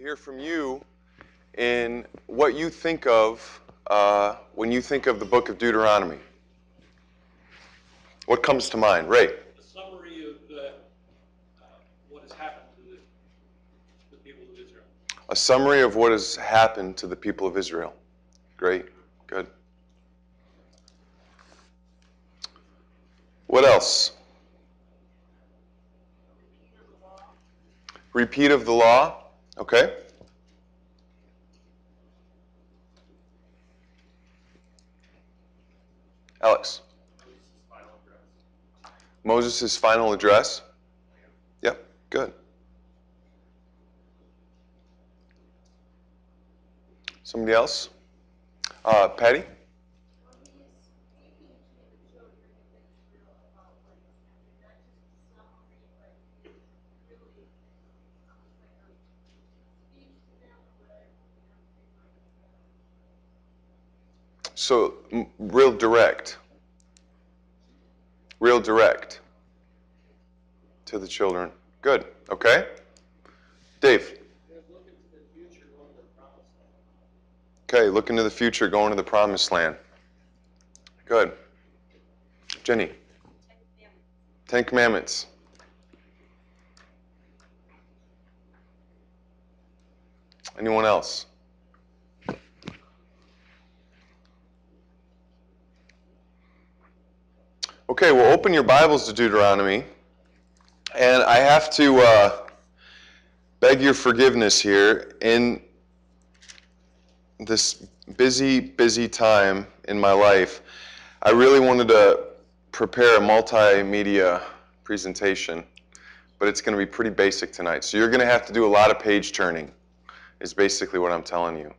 hear from you in what you think of when you think of the book of Deuteronomy. What comes to mind? Ray? A summary of what has happened to the people of Israel. A summary of what has happened to the people of Israel. Great. Good. What else? Repeat of the law. Okay. Alex? Moses' final address. Yep, good. Somebody else? Patty? So, real direct to the children. Good. Okay. Dave? Okay, look into the future, going to the promised land. Good. Jenny? Ten Commandments. Anyone else? Okay, well, open your Bibles to Deuteronomy, and I have to beg your forgiveness here. In this busy time in my life, I really wanted to prepare a multimedia presentation, but it's going to be pretty basic tonight. So you're going to have to do a lot of page turning, is basically what I'm telling you.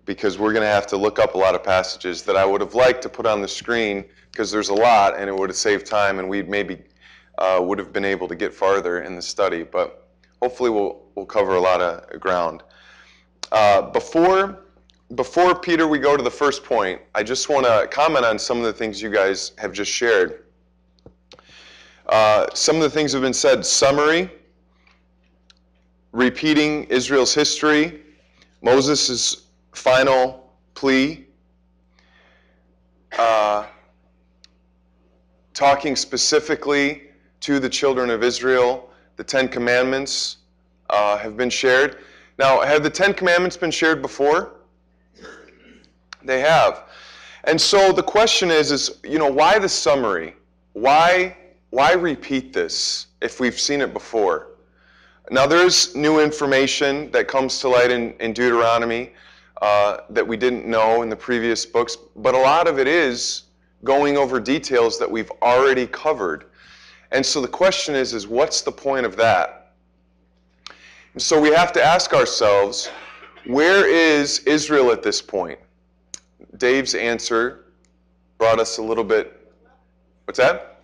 Because we're going to have to look up a lot of passages that I would have liked to put on the screen, because there's a lot, and it would have saved time, and we maybe would have been able to get farther in the study. But hopefully we'll cover a lot of ground. Before Peter, we go to the first point, I just want to comment on some of the things you guys have just shared. Some of the things have been said. Summary, repeating Israel's history, Moses' final plea, talking specifically to the children of Israel. The Ten Commandments have been shared. Now, have the Ten Commandments been shared before? They have. And so the question is, why the summary? Why repeat this if we've seen it before? Now, there's new information that comes to light in Deuteronomy that we didn't know in the previous books, but a lot of it is going over details that we've already covered. And so the question is what's the point of that? And so we have to ask ourselves, where is Israel at this point? Dave's answer brought us a little bit, what's that?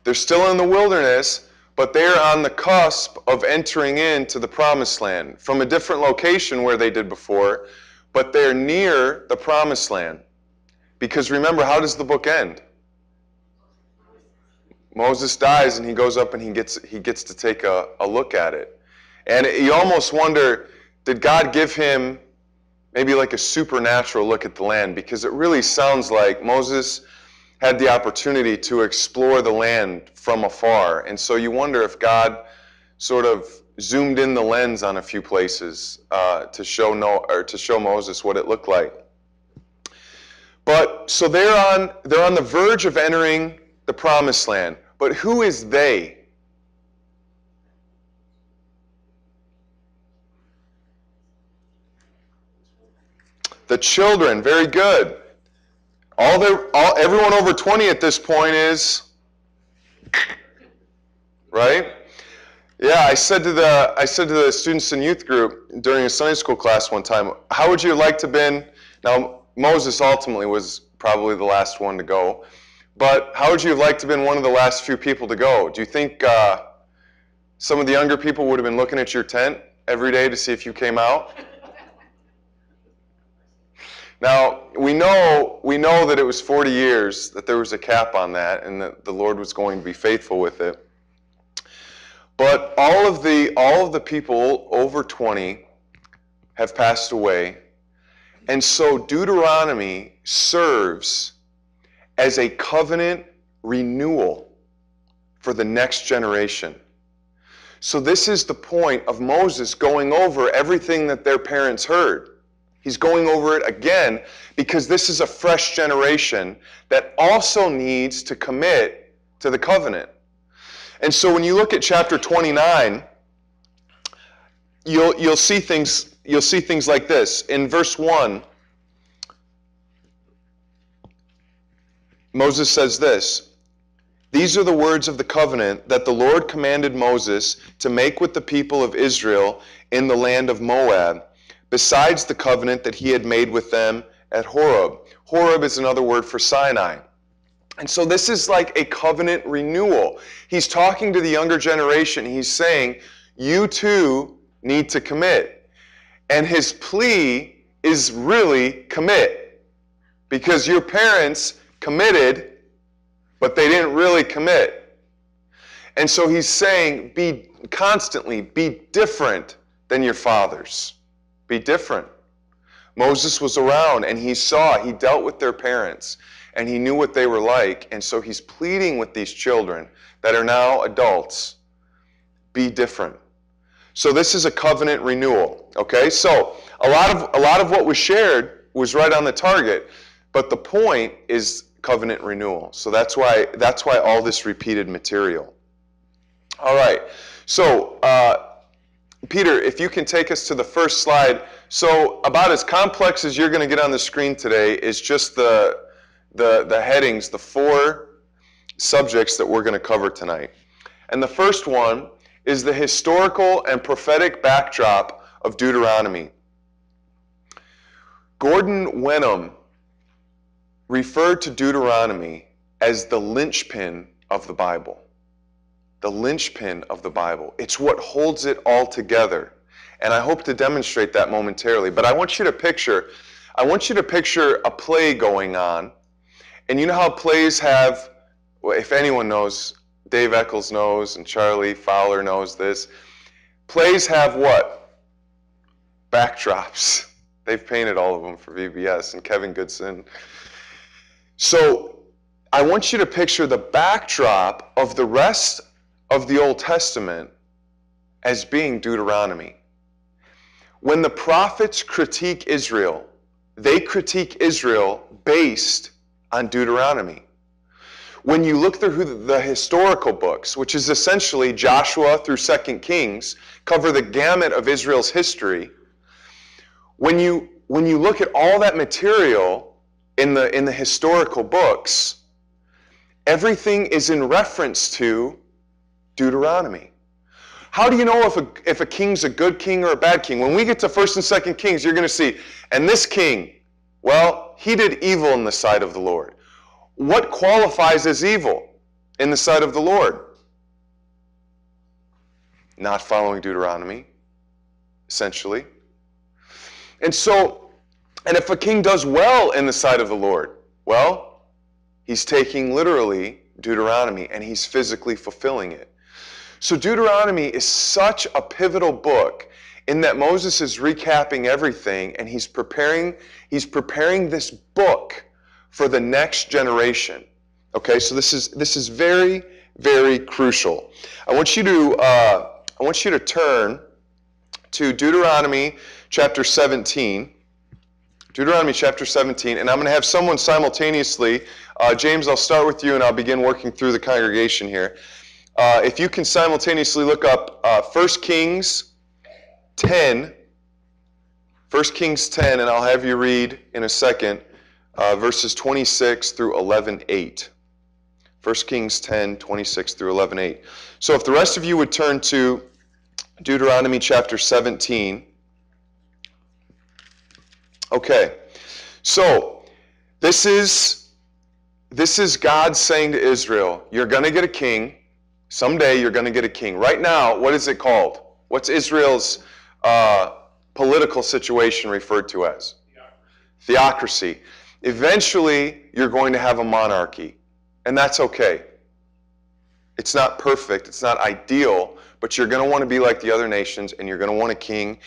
They're still in the wilderness, but they're on the cusp of entering into the promised land from a different location where they did before, but they're near the promised land. Because remember, how does the book end? Moses dies and he goes up and he gets to take a look at it. And you almost wonder, did God give him maybe like a supernatural look at the land? Because it really sounds like Moses had the opportunity to explore the land from afar. And so you wonder if God sort of zoomed in the lens on a few places to show Moses what it looked like. But so they're on the verge of entering the promised land. But who is they? The children. Very good. Everyone over 20 at this point is, right? Yeah, I said to the students and youth group during a Sunday school class one time, how would you like to have been? Now, Moses ultimately was probably the last one to go, but how would you have liked to have been one of the last few people to go? Do you think some of the younger people would have been looking at your tent every day to see if you came out? Now, we know that it was 40 years, that there was a cap on that, and that the Lord was going to be faithful with it. But all of the people over 20 have passed away. And so Deuteronomy serves as a covenant renewal for the next generation. So this is the point of Moses going over everything that their parents heard. He's going over it again because this is a fresh generation that also needs to commit to the covenant. And so when you look at chapter 29, you'll see things like this. In verse 1, Moses says this: "These are the words of the covenant that the Lord commanded Moses to make with the people of Israel in the land of Moab, besides the covenant that he had made with them at Horeb." Horeb is another word for Sinai. And so this is like a covenant renewal. He's talking to the younger generation. He's saying, you too need to commit. And his plea is really commit. Because your parents committed, but they didn't really commit. And so he's saying, be different than your fathers. Be different. Moses was around and he dealt with their parents and he knew what they were like. And so he's pleading with these children that are now adults, be different. So this is a covenant renewal. Okay, so a lot of what was shared was right on the target, but the point is covenant renewal. So that's why all this repeated material. All right. So Peter, if you can take us to the first slide. So about as complex as you're going to get on the screen today is just the headings, the 4 subjects that we're going to cover tonight. And the first one is the historical and prophetic backdrop of Deuteronomy. Gordon Wenham referred to Deuteronomy as the linchpin of the Bible. The linchpin of the Bible. It's what holds it all together. And I hope to demonstrate that momentarily. But I want you to picture a play going on. And you know how plays have, well, if anyone knows, Dave Eccles knows, and Charlie Fowler knows this. Plays have what? Backdrops. They've painted all of them for VBS and Kevin Goodson. So I want you to picture the backdrop of the rest of the Old Testament as being Deuteronomy. When the prophets critique Israel, they critique Israel based on Deuteronomy. When you look through the historical books, which is essentially Joshua through 2 Kings, cover the gamut of Israel's history. When you look at all that material in the historical books, everything is in reference to Deuteronomy. How do you know if a king's a good king or a bad king? When we get to 1st and 2nd Kings, you're going to see, and this king, well, he did evil in the sight of the Lord. What qualifies as evil in the sight of the Lord? Not following Deuteronomy, essentially. And if a king does well in the sight of the Lord, well, he's taking literally Deuteronomy and he's physically fulfilling it. So Deuteronomy is such a pivotal book in that Moses is recapping everything and he's preparing this book for the next generation. Okay, so this is very, very crucial. I want you to turn to Deuteronomy chapter 17. Deuteronomy chapter 17, and I'm going to have someone simultaneously. James, I'll start with you and I'll begin working through the congregation here. If you can simultaneously look up 1 Kings 10, 1 Kings 10, and I'll have you read in a second verses 26 through 11:8. 1 Kings 10, 26 through 11:8. So if the rest of you would turn to Deuteronomy chapter 17. Okay, so this is God saying to Israel, you're going to get a king. Someday you're going to get a king. Right now, what is it called? What's Israel's political situation referred to as? Theocracy. Eventually, you're going to have a monarchy, and that's okay. It's not perfect. It's not ideal. But you're going to want to be like the other nations, and you're going to want a king.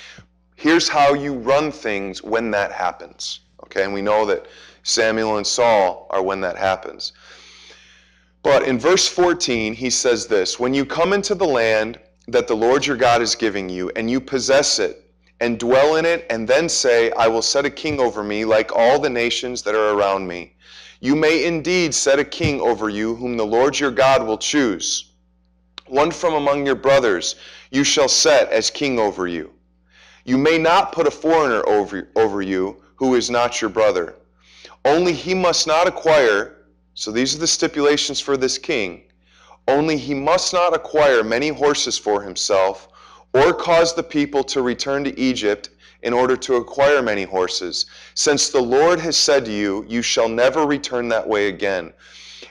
Here's how you run things when that happens. Okay, and we know that Samuel and Saul are when that happens. But in verse 14, he says this, when you come into the land that the Lord your God is giving you, and you possess it, and dwell in it, and then say, I will set a king over me like all the nations that are around me. You may indeed set a king over you, whom the Lord your God will choose. One from among your brothers you shall set as king over you. You may not put a foreigner over you who is not your brother. Only he must not acquire, so these are the stipulations for this king, only he must not acquire many horses for himself, or cause the people to return to Egypt in order to acquire many horses, since the Lord has said to you, you shall never return that way again.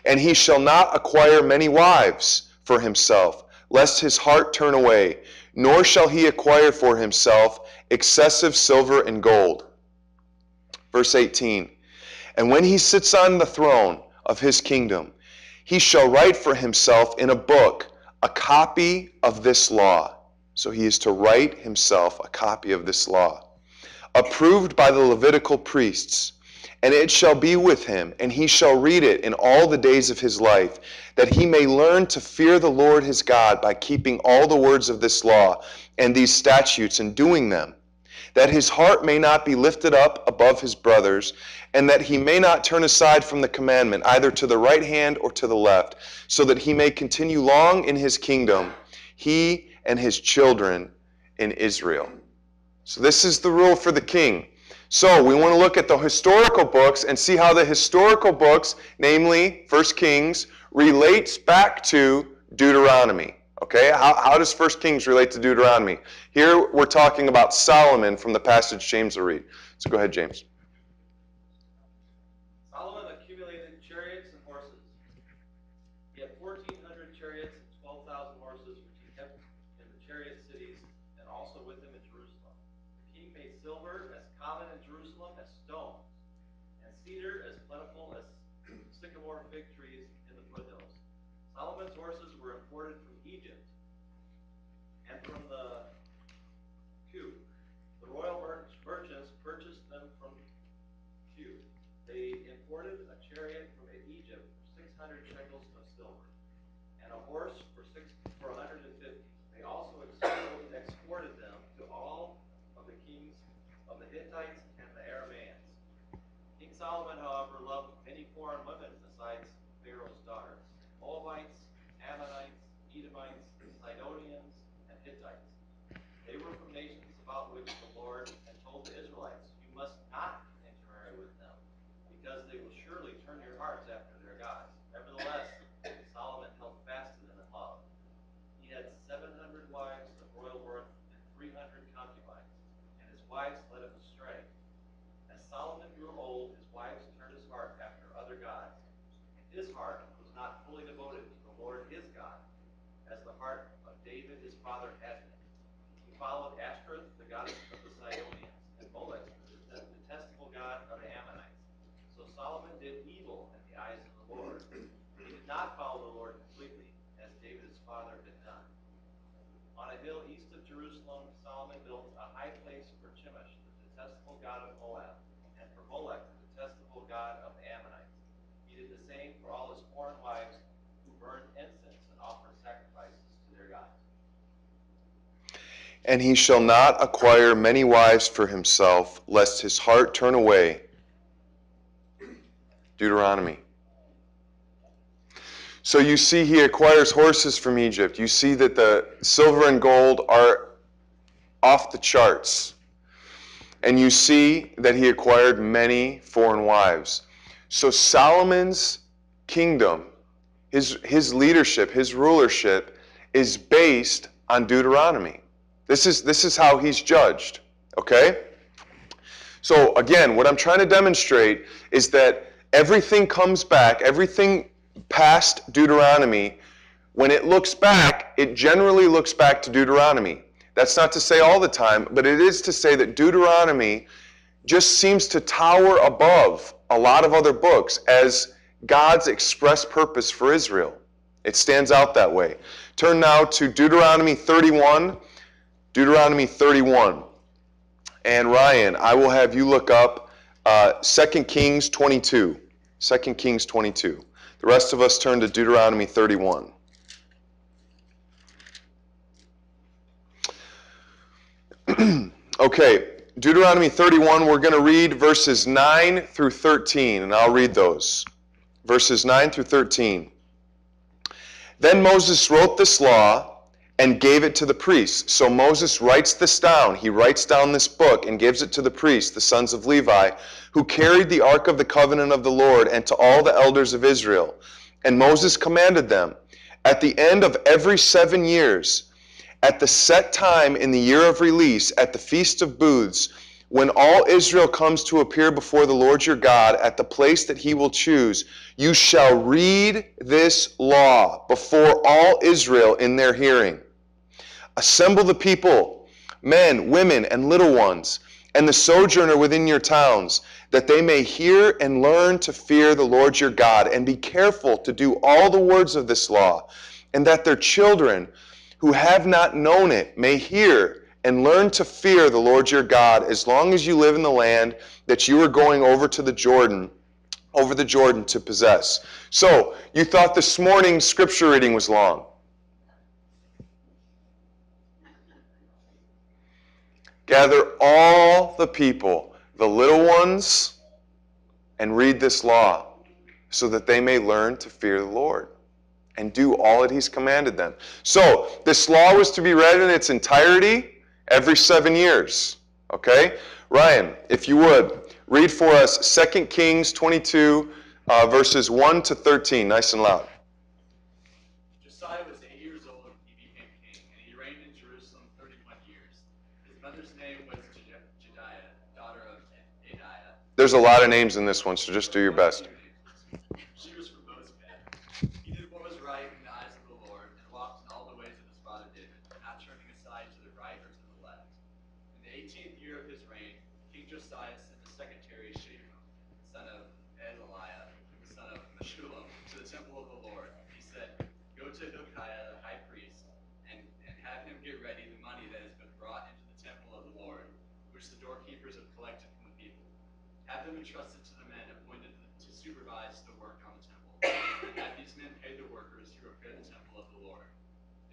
And he shall not acquire many wives for himself, lest his heart turn away, nor shall he acquire for himself excessive silver and gold. Verse 18, and when he sits on the throne of his kingdom, he shall write for himself in a book a copy of this law. So he is to write himself a copy of this law, approved by the Levitical priests, and it shall be with him, and he shall read it in all the days of his life, that he may learn to fear the Lord his God by keeping all the words of this law and these statutes and doing them, that his heart may not be lifted up above his brothers, and that he may not turn aside from the commandment, either to the right hand or to the left, so that he may continue long in his kingdom, he and his children in Israel. So this is the rule for the king. So we want to look at the historical books and see how the historical books, namely 1 Kings, relates back to Deuteronomy. Okay, how does 1 Kings relate to Deuteronomy? Here we're talking about Solomon from the passage James will read. So go ahead, James. Solomon accumulated chariots and horses. He had 1,400 chariots and 12,000 horses, which he kept in the chariot cities and also with him in Jerusalem. The king made silver as common in Jerusalem as stones, and cedar as plentiful as sycamore fig trees in the foothills. Solomon's horses were imported from Egypt and from the Cube. The royal merchants purchased them from Cube. They imported a chariot from Egypt for 600 shekels of silver, and a horse for 150. They also exported them to all of the kings of the Hittites and the Arameans. King Solomon, however, loved many foreign women besides Pharaoh's daughters: Moabites, Ammonites, Edomites, Sidonians, and Hittites. They were from nations about which the Lord had told the Israelites, you must not intermarry with them, because they will surely turn your hearts after their gods. Nevertheless, Solomon held fast to them in love. He had 700 wives of royal birth and 300 concubines, and his wives led him astray. As Solomon grew old, his wives turned his heart after other gods. His heart was not fully devoted to the Lord his God, as the heart of David his father had been. He followed Ashtoreth, the goddess of the Sidonians, and Molech, the detestable god of the Ammonites. So Solomon did evil in the eyes of the Lord. He did not follow the Lord completely, as David his father had done. On a hill east of Jerusalem, Solomon built a high place for Chemosh, the detestable god of Moab, and for Molech, the detestable god of the Ammonites. He did the same for all his foreign wives, who burned incense and offered sacrifices to their gods. And he shall not acquire many wives for himself, lest his heart turn away. Deuteronomy. So you see he acquires horses from Egypt. You see that the silver and gold are off the charts. And you see that he acquired many foreign wives. So Solomon's kingdom, his leadership, his rulership, is based on Deuteronomy. This is how he's judged, okay? So again, what I'm trying to demonstrate is that everything comes back, everything past Deuteronomy, when it looks back, it generally looks back to Deuteronomy. That's not to say all the time, but it is to say that Deuteronomy just seems to tower above a lot of other books as God's express purpose for Israel. It stands out that way. Turn now to Deuteronomy 31. Deuteronomy 31. And Ryan, I will have you look up 2 Kings 22. 2 Kings 22. The rest of us turn to Deuteronomy 31. Okay, Deuteronomy 31, we're going to read verses 9 through 13, and I'll read those. Verses 9 through 13. Then Moses wrote this law and gave it to the priests. So Moses writes this down. He writes down this book and gives it to the priests, the sons of Levi, who carried the ark of the covenant of the Lord, and to all the elders of Israel. And Moses commanded them, at the end of every 7 years, at the set time in the year of release, at the Feast of Booths, when all Israel comes to appear before the Lord your God at the place that he will choose, you shall read this law before all Israel in their hearing. Assemble the people, men, women, and little ones, and the sojourner within your towns, that they may hear and learn to fear the Lord your God, and be careful to do all the words of this law, and that their children who have not known it may hear and learn to fear the Lord your God as long as you live in the land that you are going over the Jordan to possess. So, you thought this morning's scripture reading was long. Gather all the people, the little ones, and read this law so that they may learn to fear the Lord and do all that he's commanded them. So, this law was to be read in its entirety every 7 years. Okay? Ryan, if you would, read for us 2 Kings 22, verses 1 to 13, nice and loud. Josiah was 8 years old when he became king, and he reigned in Jerusalem 31 years. His mother's name was Jediah, daughter of Adiah. There's a lot of names in this one, so just do your best. She was from Bozbeth. He did what was right in the eyes of the Lord, and walked in all the ways of his father David, not turning aside to the right or to the left. In the 18th year of his reign, King Josiah sent his secretary Shaphan, son of Azaliah, the son of Meshullam, to the temple of the Lord. He said, "Go to Hilkiah the high priest, and have him get ready the money that has been brought into the temple of the Lord, which the doorkeepers have collected from the people. Have them entrusted to the men appointed to supervise the work on the temple. And have these men pay the workers who repair the temple of the Lord,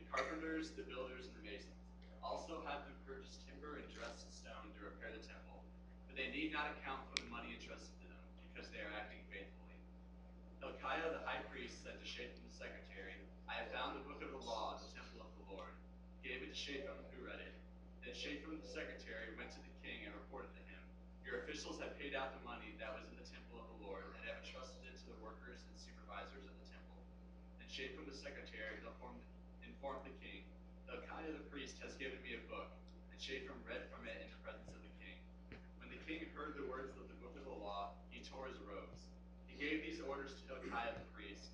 the carpenters, the builders, and the masons. Also have them purchase timber and dressed stone to repair the temple, but they need not account for the money entrusted to them, because they are acting faithfully." Hilkiah the high priest said to Shaphan the secretary, "I have found the book of the law in the temple of the Lord." He gave it to Shaphan, who read it. Then Shaphan the secretary went to the king and reported to him, "Your officials have paid out the money that was in the temple of the Lord, and have entrusted it to the workers and supervisors of the temple." And Shaphan the secretary informed the king, "Hilkiah the priest has given me a book." And Shaphan read from it in the presence of the king. When the king heard the words of the book of the law, he tore his robes. He gave these orders to Hilkiah the priest,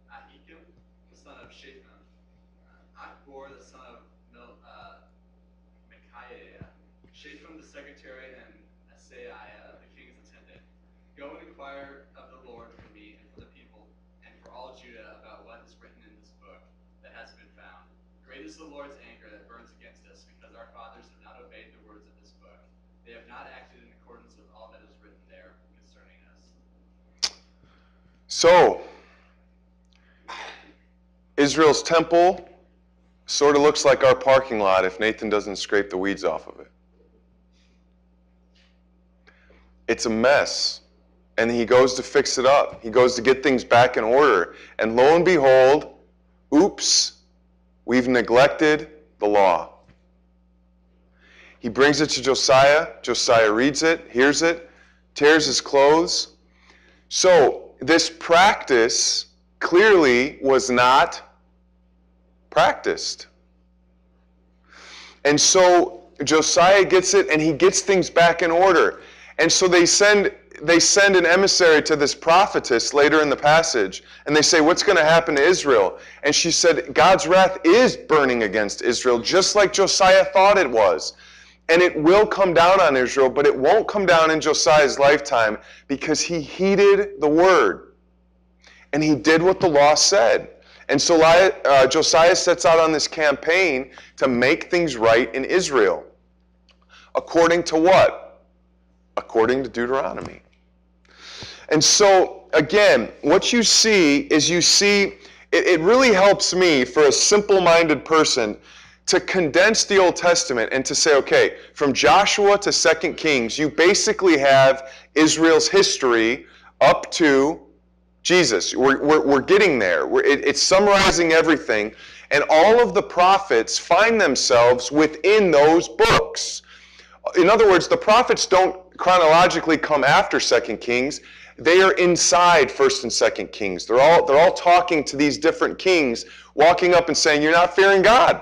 Ahikam the son of Shaphan, Akbor the son of Micaiah, Shaphan the secretary, and Asaiah the king's attendant. "Go and inquire of the Lord for me and for the people and for all Judah about what is written in this book that has been found. Great is the Lord's anger that burns against us, because our fathers have not obeyed the words of this book. They have not acted in accordance with all that is written there concerning us." So, Israel's temple sort of looks like our parking lot if Nathan doesn't scrape the weeds off of it. It's a mess. And he goes to fix it up. He goes to get things back in order. And lo and behold, oops, we've neglected the law. He brings it to Josiah. Josiah reads it, hears it, tears his clothes. So this practice clearly was not practiced. And so Josiah gets it, and he gets things back in order. And so they send an emissary to this prophetess later in the passage, and they say, "What's going to happen to Israel?" And she said, "God's wrath is burning against Israel, just like Josiah thought it was. And it will come down on Israel, but it won't come down in Josiah's lifetime, because he heeded the word. and he did what the law said. And so Josiah sets out on this campaign to make things right in Israel. According to what? According to Deuteronomy. And so, again, what you see is it really helps me, for a simple-minded person, to condense the Old Testament and to say, okay, from Joshua to 2 Kings, you basically have Israel's history up to Jesus. We're getting there. It's summarizing everything, and all of the prophets find themselves within those books. In other words, the prophets don't chronologically come after 2 Kings. They are inside 1st and 2nd Kings. They're all talking to these different kings, walking up and saying, "You're not fearing God."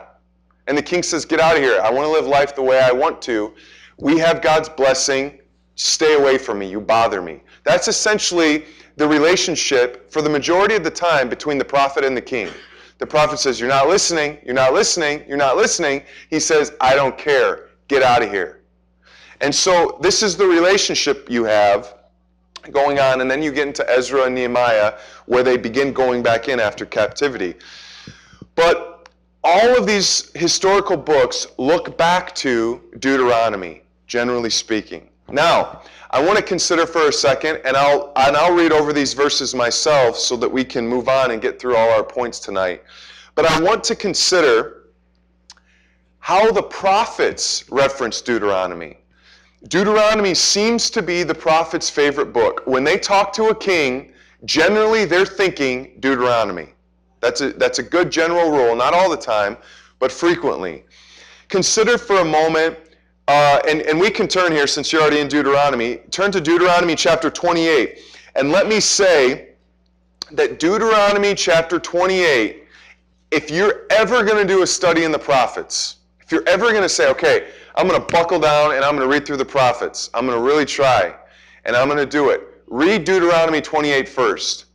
And the king says, "Get out of here. I want to live life the way I want to. We have God's blessing. Stay away from me. You bother me." That's essentially the relationship for the majority of the time between the prophet and the king. The prophet says, "You're not listening. You're not listening. You're not listening." He says, "I don't care. Get out of here." And so this is the relationship you have going on, and then you get into Ezra and Nehemiah, where they begin going back in after captivity. But all of these historical books look back to Deuteronomy, generally speaking. Now, I want to consider for a second, and I'll read over these verses myself so that we can move on and get through all our points tonight. But I want to consider how the prophets reference Deuteronomy. Deuteronomy seems to be the prophet's favorite book. When they talk to a king, generally they're thinking Deuteronomy. That's a good general rule, not all the time, but frequently. Consider for a moment, and we can turn here since you're already in Deuteronomy, turn to Deuteronomy chapter 28. And let me say that Deuteronomy chapter 28, if you're ever going to do a study in the prophets, if you're ever going to say, okay, I'm going to buckle down and I'm going to read through the prophets, I'm going to really try, and I'm going to do it, read Deuteronomy 28 first.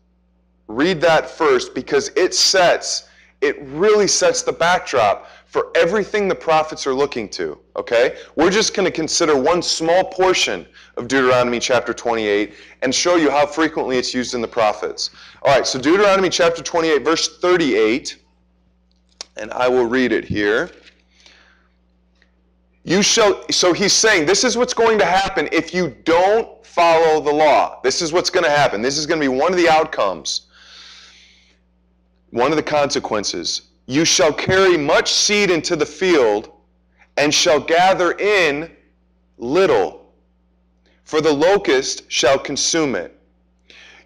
Read that first, because it really sets the backdrop for everything the prophets are looking to, okay? We're just going to consider one small portion of Deuteronomy chapter 28 and show you how frequently it's used in the prophets. All right, so Deuteronomy chapter 28, verse 38, and I will read it here. So he's saying, this is what's going to happen if you don't follow the law. This is what's going to happen. This is going to be one of the outcomes. One of the consequences. You shall carry much seed into the field, and shall gather in little, for the locust shall consume it.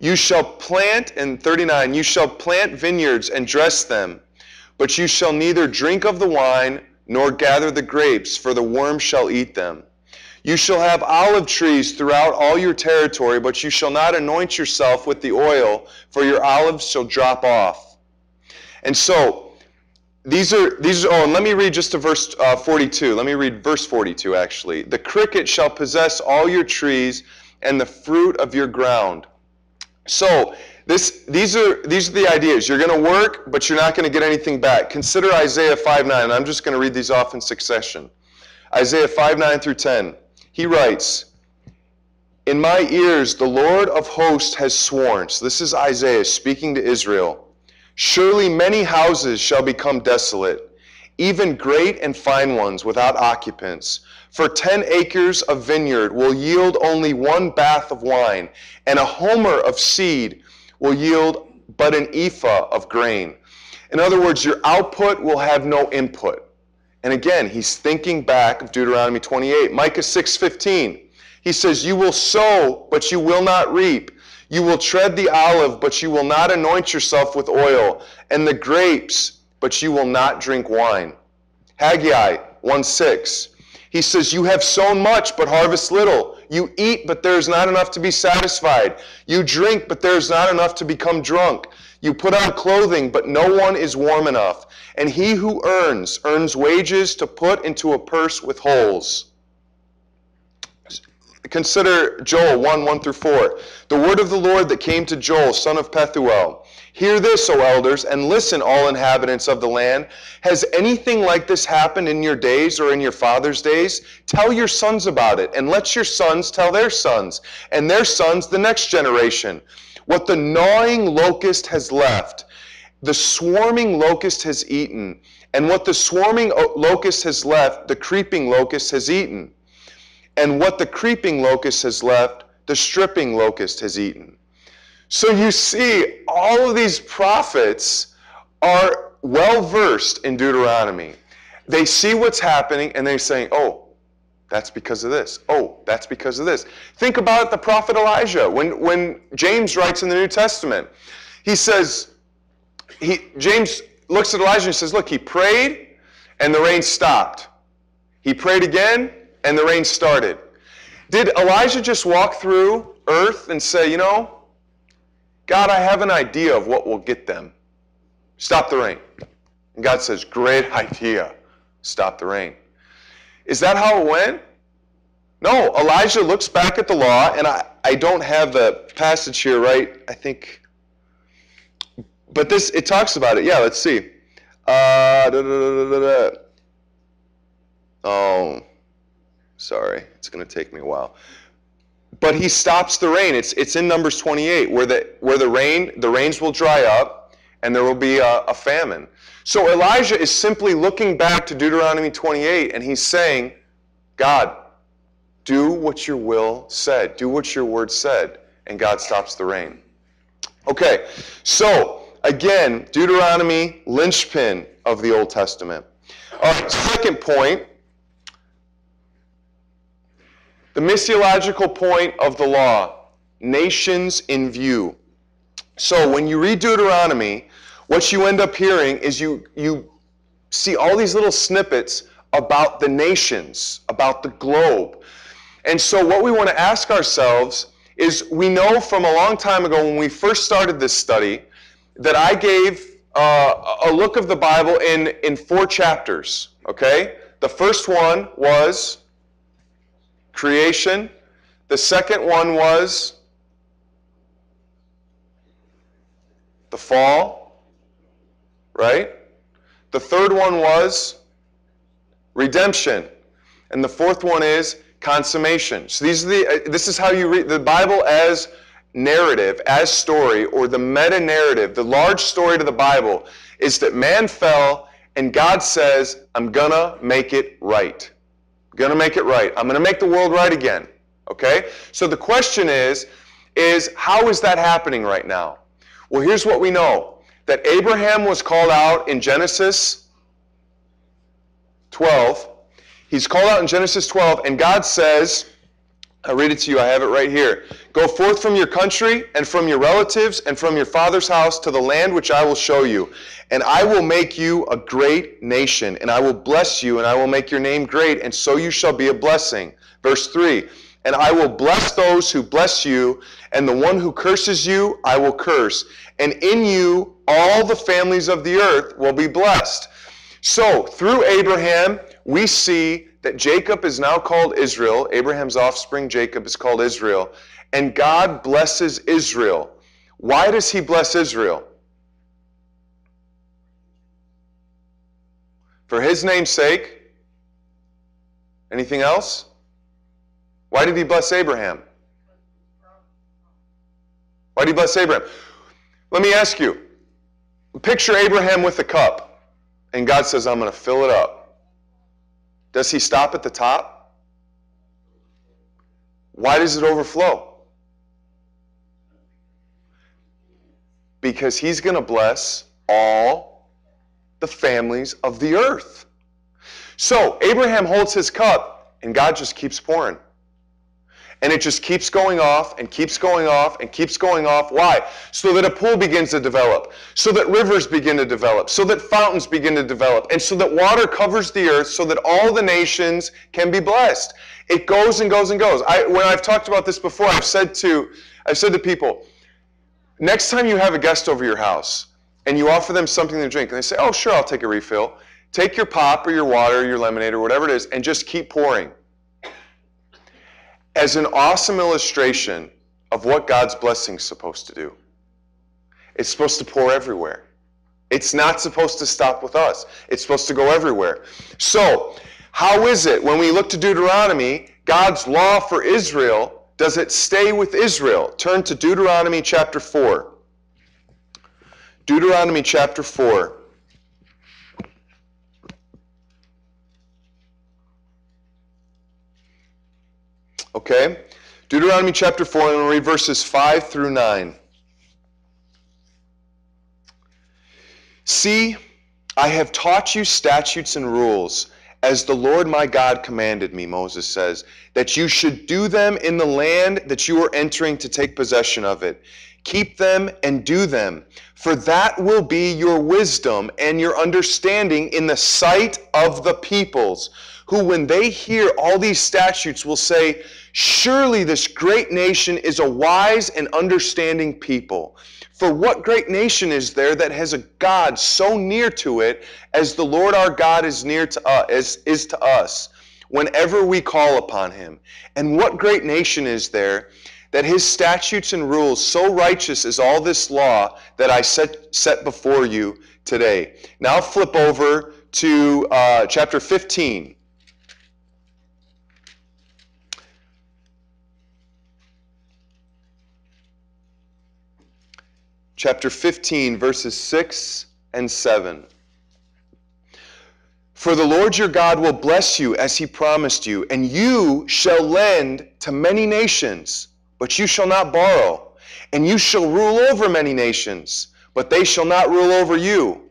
You shall plant, in 39, you shall plant vineyards and dress them, but you shall neither drink of the wine, nor gather the grapes, for the worm shall eat them. You shall have olive trees throughout all your territory, but you shall not anoint yourself with the oil, for your olives shall drop off. And so, and let me read just to verse 42. Let me read verse 42, actually. The cricket shall possess all your trees and the fruit of your ground. So, these are the ideas. You're going to work, but you're not going to get anything back. Consider Isaiah 5:9, and I'm just going to read these off in succession. Isaiah 5:9 through 10. He writes, "In my ears the Lord of hosts has sworn," so this is Isaiah speaking to Israel, "surely many houses shall become desolate, even great and fine ones without occupants. For 10 acres of vineyard will yield only 1 bath of wine, and a homer of seed will yield but an ephah of grain." In other words, your output will have no input. And again, he's thinking back of Deuteronomy 28. Micah 6:15, he says, "You will sow, but you will not reap. You will tread the olive, but you will not anoint yourself with oil, and the grapes, but you will not drink wine." Haggai 1:6, he says, "You have sown much, but harvest little. You eat, but there is not enough to be satisfied. You drink, but there is not enough to become drunk. You put on clothing, but no one is warm enough. And he who earns wages to put into a purse with holes." Consider Joel 1:1 through 4. "The word of the Lord that came to Joel, son of Pethuel. Hear this, O elders, and listen, all inhabitants of the land. Has anything like this happened in your days or in your fathers' days? Tell your sons about it, and let your sons tell their sons, and their sons the next generation. what the gnawing locust has left, the swarming locust has eaten, and what the swarming locust has left, the creeping locust has eaten. And what the creeping locust has left, the stripping locust has eaten. So you see, all of these prophets are well versed in Deuteronomy. They see what's happening and they're saying, oh, that's because of this. Oh, that's because of this. Think about the prophet Elijah. When James writes in the New Testament, he says, James looks at Elijah and says, look, he prayed and the rain stopped. He prayed again and the rain started. Did Elijah just walk through earth and say, you know, God, I have an idea of what will get them. Stop the rain. And God says, great idea. Stop the rain. Is that how it went? No, Elijah looks back at the law, and I don't have the passage here, right? I think, but it talks about it. Yeah, let's see. Oh, sorry, it's going to take me a while. But he stops the rain. It's in Numbers 28, where the rains will dry up, and there will be a famine. So Elijah is simply looking back to Deuteronomy 28, and he's saying, God, do what your will said. Do what your word said. And God stops the rain. Okay, so again, Deuteronomy, linchpin of the Old Testament. Second point, the missiological point of the law, nations in view. So when you read Deuteronomy, what you end up hearing is you see all these little snippets about the nations, about the globe. And so what we want to ask ourselves is, we know from a long time ago when we first started this study that I gave a look of the Bible in 4 chapters, okay? The first one was creation. The second one was the fall, right? The third one was redemption. And the fourth one is consummation. So this is how you read the Bible as narrative, as story, or the meta-narrative. The large story to the Bible is that man fell and God says, I'm gonna make it right. I'm gonna make it right. I'm gonna make the world right again. Okay? So the question is how is that happening right now? Well, here's what we know. That Abraham was called out in Genesis 12. He's called out in Genesis 12, and God says, I'll read it to you, I have it right here. Go forth from your country and from your relatives and from your father's house to the land which I will show you. And I will make you a great nation, and I will bless you, and I will make your name great, and so you shall be a blessing. Verse 3, and I will bless those who bless you, and the one who curses you I will curse. And in you all the families of the earth will be blessed. So, through Abraham, we see that Jacob is now called Israel. Abraham's offspring, Jacob, is called Israel. And God blesses Israel. Why does he bless Israel? For his name's sake? Anything else? Why did he bless Abraham? Why did he bless Abraham? Let me ask you. Picture Abraham with a cup. And God says, I'm going to fill it up. Does he stop at the top? Why does it overflow? Because he's going to bless all the families of the earth. So Abraham holds his cup, and God just keeps pouring. And it just keeps going off and keeps going off and keeps going off. Why? So that a pool begins to develop. So that rivers begin to develop. So that fountains begin to develop. And so that water covers the earth so that all the nations can be blessed. It goes and goes and goes. When I've talked about this before, I've said to people, next time you have a guest over your house and you offer them something to drink and they say, oh, sure, I'll take a refill. Take your pop or your water or your lemonade or whatever it is and just keep pouring. As an awesome illustration of what God's blessing is supposed to do. It's supposed to pour everywhere. It's not supposed to stop with us. It's supposed to go everywhere. So, how is it when we look to Deuteronomy, God's law for Israel does it stay with Israel? Turn to Deuteronomy chapter 4. Deuteronomy chapter 4. Okay? Deuteronomy chapter 4, and we'll read verses 5 through 9. See, I have taught you statutes and rules, as the Lord my God commanded me, Moses says, that you should do them in the land that you are entering to take possession of it. Keep them and do them, for that will be your wisdom and your understanding in the sight of the peoples, who when they hear all these statutes will say, surely this great nation is a wise and understanding people. For what great nation is there that has a God so near to it as the Lord our God is near to us, is to us, whenever we call upon him? And what great nation is there that his statutes and rules so righteous as all this law that I set before you today? Now flip over to chapter 15. Chapter 15, verses 6 and 7. For the Lord your God will bless you as he promised you, and you shall lend to many nations, but you shall not borrow. And you shall rule over many nations, but they shall not rule over you.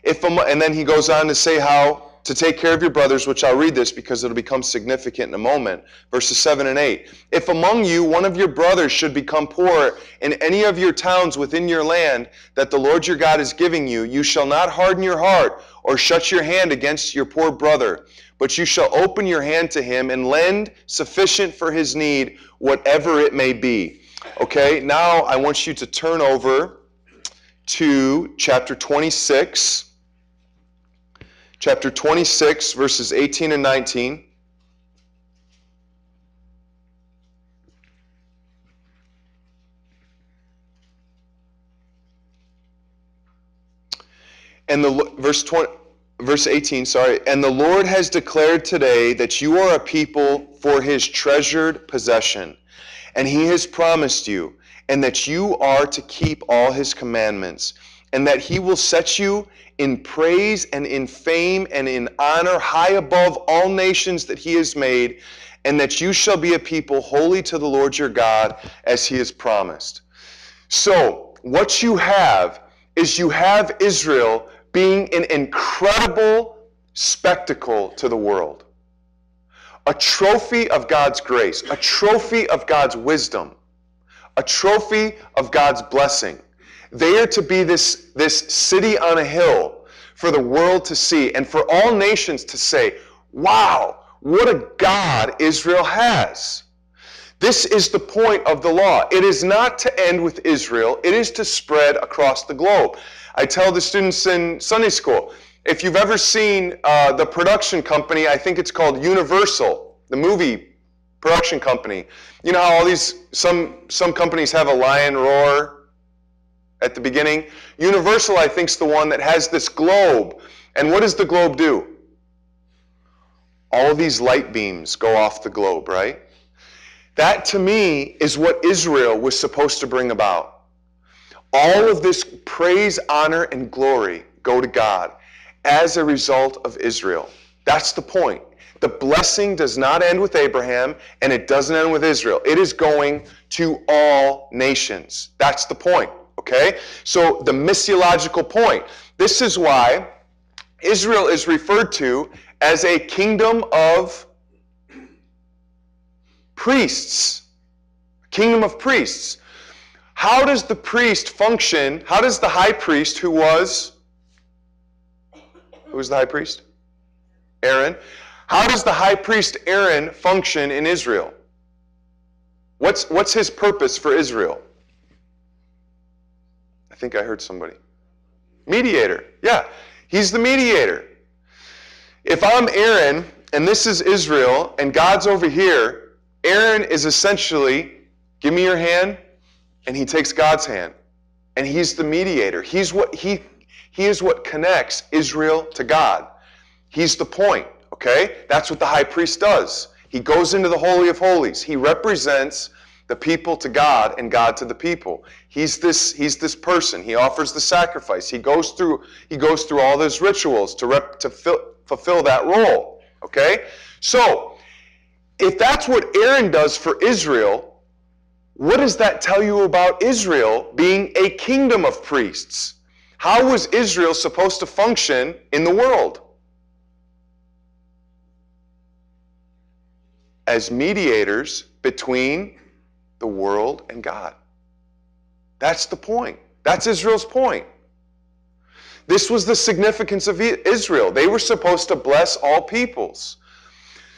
And then he goes on to say how to take care of your brothers, which I'll read this because it'll become significant in a moment. Verses 7 and 8. If among you one of your brothers should become poor in any of your towns within your land that the Lord your God is giving you, you shall not harden your heart or shut your hand against your poor brother, but you shall open your hand to him and lend sufficient for his need, whatever it may be. Okay, now I want you to turn over to chapter 26. Chapter 26, verses 18 and 19. And verse 18, sorry. And the Lord has declared today that you are a people for his treasured possession, and he has promised you, and that you are to keep all his commandments, and that he will set you in praise and in fame and in honor high above all nations that he has made, and that you shall be a people holy to the Lord your God as he has promised. So, what you have is you have Israel being an incredible spectacle to the world. A trophy of God's grace, a trophy of God's wisdom, a trophy of God's blessing. They are to be this city on a hill for the world to see and for all nations to say, wow, what a God Israel has. This is the point of the law. It is not to end with Israel. It is to spread across the globe. I tell the students in Sunday school, if you've ever seen the production company, I think it's called Universal, the movie production company. You know how all these, some companies have a lion roar at the beginning? Universal, I think, is the one that has this globe. And what does the globe do? All these light beams go off the globe, right? That, to me, is what Israel was supposed to bring about. All of this praise, honor, and glory go to God as a result of Israel. That's the point. The blessing does not end with Abraham, and it doesn't end with Israel. It is going to all nations. That's the point. Okay? So the missiological point. This is why Israel is referred to as a kingdom of priests. Kingdom of priests. How does the priest function? How does the high priest who was the high priest? Aaron. How does the high priest Aaron function in Israel? What's his purpose for Israel? I think I heard somebody. Mediator. Yeah, he's the mediator. If I'm Aaron and this is Israel and God's over here, Aaron is essentially, give me your hand, and he takes God's hand. And he's the mediator. He is what connects Israel to God. He's the point, okay? That's what the high priest does. He goes into the Holy of Holies. He represents the people to God and God to the people. He's this person. He offers the sacrifice. He goes through all those rituals to fulfill that role. Okay? So, if that's what Aaron does for Israel, what does that tell you about Israel being a kingdom of priests? How was Israel supposed to function in the world? As mediators between the world and God. That's the point. That's Israel's point. This was the significance of Israel. They were supposed to bless all peoples.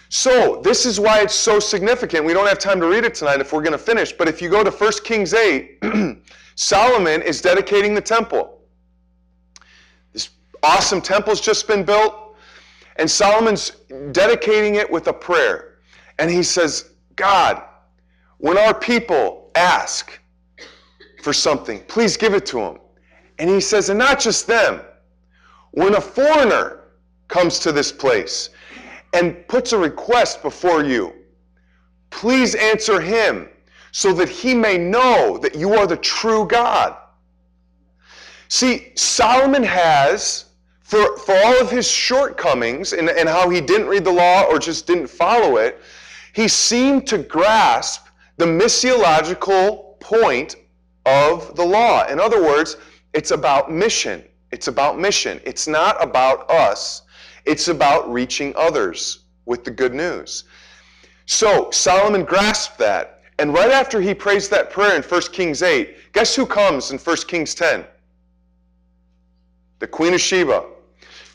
So, this is why it's so significant. We don't have time to read it tonight if we're going to finish, but if you go to 1 Kings 8, Solomon is dedicating the temple. This awesome temple's just been built, and Solomon's dedicating it with a prayer. And he says, God, when our people ask for something, please give it to them. And he says, and not just them, when a foreigner comes to this place and puts a request before you, please answer him so that he may know that you are the true God. See, Solomon has, for all of his shortcomings and how he didn't read the law or just didn't follow it, he seemed to grasp the missiological point of the law. In other words, it's about mission. It's about mission. It's not about us. It's about reaching others with the good news. So Solomon grasped that. And right after he prays that prayer in 1 Kings 8, guess who comes in 1 Kings 10? The Queen of Sheba.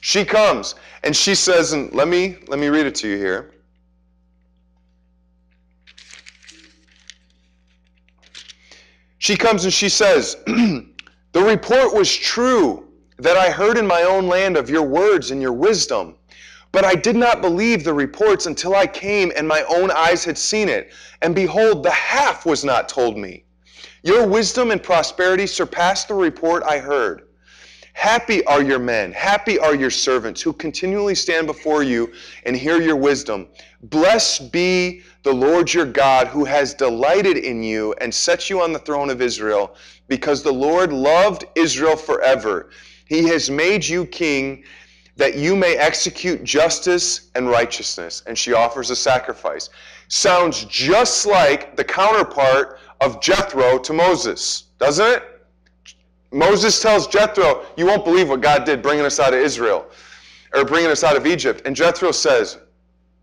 She comes and she says, and let me read it to you here. She comes and she says, the report was true that I heard in my own land of your words and your wisdom, but I did not believe the reports until I came and my own eyes had seen it. And behold, the half was not told me. Your wisdom and prosperity surpassed the report I heard. Happy are your men, happy are your servants who continually stand before you and hear your wisdom. Blessed be the Lord your God who has delighted in you and set you on the throne of Israel, because the Lord loved Israel forever. He has made you king that you may execute justice and righteousness. And she offers a sacrifice. Sounds just like the counterpart of Jethro to Moses, doesn't it? Moses tells Jethro, you won't believe what God did bringing us out of Israel, or bringing us out of Egypt. And Jethro says,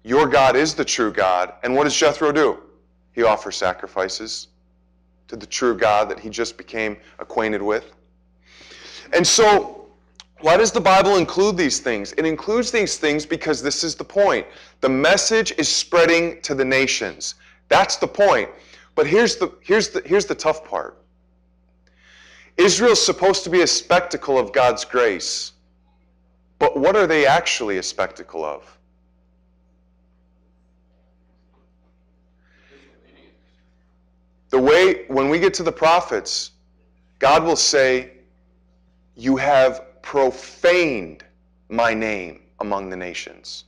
your God is the true God. And what does Jethro do? He offers sacrifices to the true God that he just became acquainted with. And so, why does the Bible include these things? It includes these things because this is the point. The message is spreading to the nations. That's the point. But here's the tough part. Israel's supposed to be a spectacle of God's grace. But what are they actually a spectacle of? The way, when we get to the prophets, God will say, you have profaned my name among the nations.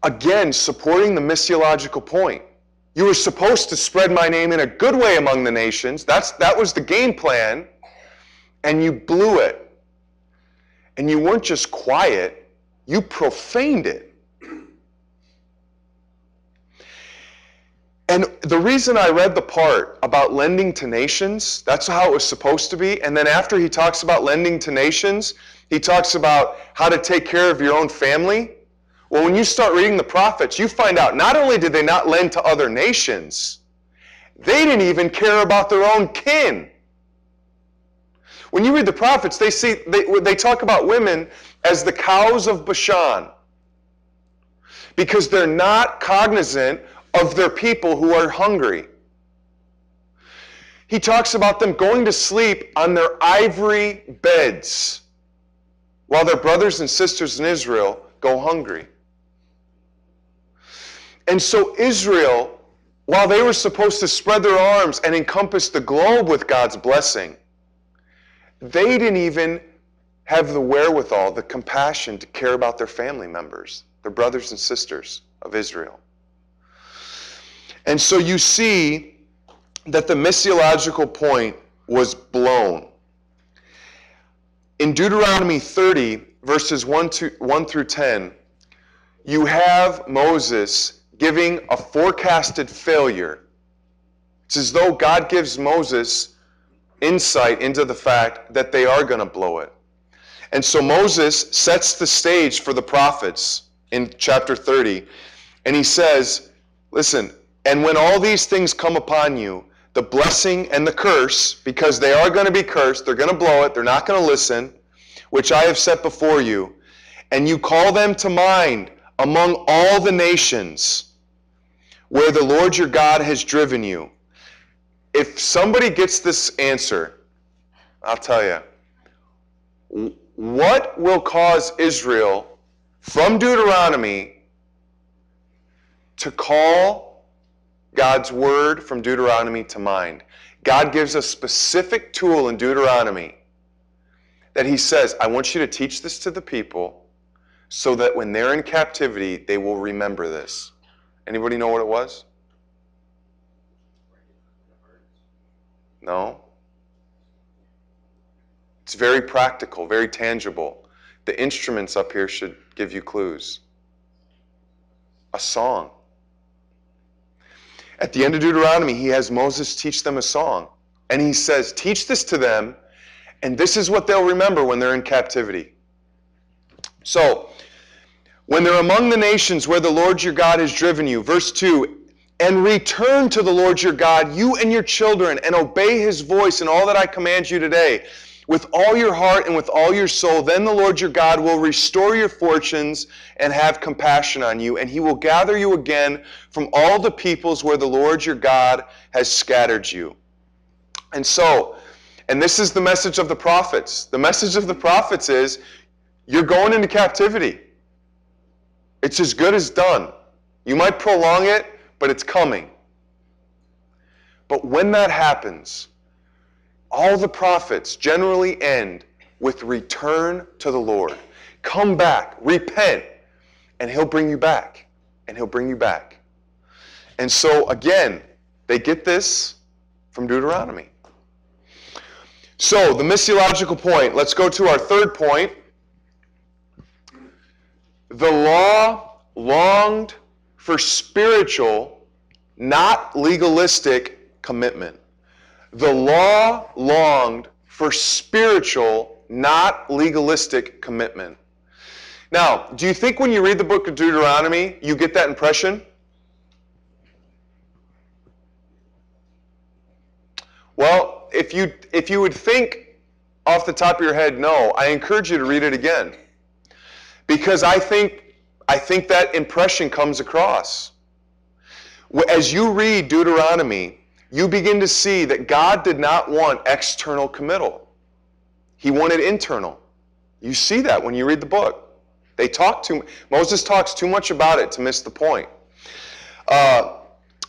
Again, supporting the missiological point. You were supposed to spread my name in a good way among the nations. That was the game plan, and you blew it. And you weren't just quiet, you profaned it. And the reason I read the part about lending to nations, that's how it was supposed to be. And then after he talks about lending to nations, he talks about how to take care of your own family. Well, when you start reading the prophets, you find out not only did they not lend to other nations, they didn't even care about their own kin. When you read the prophets, they talk about women as the cows of Bashan because they're not cognizant of their people who are hungry. He talks about them going to sleep on their ivory beds while their brothers and sisters in Israel go hungry. And so Israel, while they were supposed to spread their arms and encompass the globe with God's blessing, they didn't even have the wherewithal, the compassion to care about their family members, their brothers and sisters of Israel. And so you see that the missiological point was blown. In Deuteronomy 30, verses 1 through 10, you have Moses giving a forecasted failure. It's as though God gives Moses insight into the fact that they are going to blow it. And so Moses sets the stage for the prophets in chapter 30. And he says, listen, and when all these things come upon you, the blessing and the curse, because they are going to be cursed, they're going to blow it, they're not going to listen, which I have set before you, and you call them to mind among all the nations where the Lord your God has driven you. If somebody gets this answer, I'll tell you, what will cause Israel from Deuteronomy to call God's word from Deuteronomy to mind? God gives a specific tool in Deuteronomy that he says, I want you to teach this to the people so that when they're in captivity, they will remember this. Anybody know what it was? No? It's very practical, very tangible. The instruments up here should give you clues. A song. At the end of Deuteronomy, he has Moses teach them a song. And he says, teach this to them, and this is what they'll remember when they're in captivity. So, when they're among the nations where the Lord your God has driven you, verse 2, and return to the Lord your God, you and your children, and obey his voice in all that I command you today, with all your heart and with all your soul, then the Lord your God will restore your fortunes and have compassion on you, and he will gather you again from all the peoples where the Lord your God has scattered you. And so, and this is the message of the prophets. The message of the prophets is, you're going into captivity. It's as good as done. You might prolong it, but it's coming. But when that happens, all the prophets generally end with return to the Lord. Come back, repent, and he'll bring you back. And he'll bring you back. And so, again, they get this from Deuteronomy. So, the missiological point. Let's go to our third point. The law longed for spiritual, not legalistic commitment. The law longed for spiritual, not legalistic commitment. Now, do you think when you read the book of Deuteronomy, you get that impression? Well, if you would think off the top of your head, no, I encourage you to read it again. Because I think that impression comes across. As you read Deuteronomy, you begin to see that God did not want external committal. He wanted internal. You see that when you read the book. Moses talks too much about it to miss the point.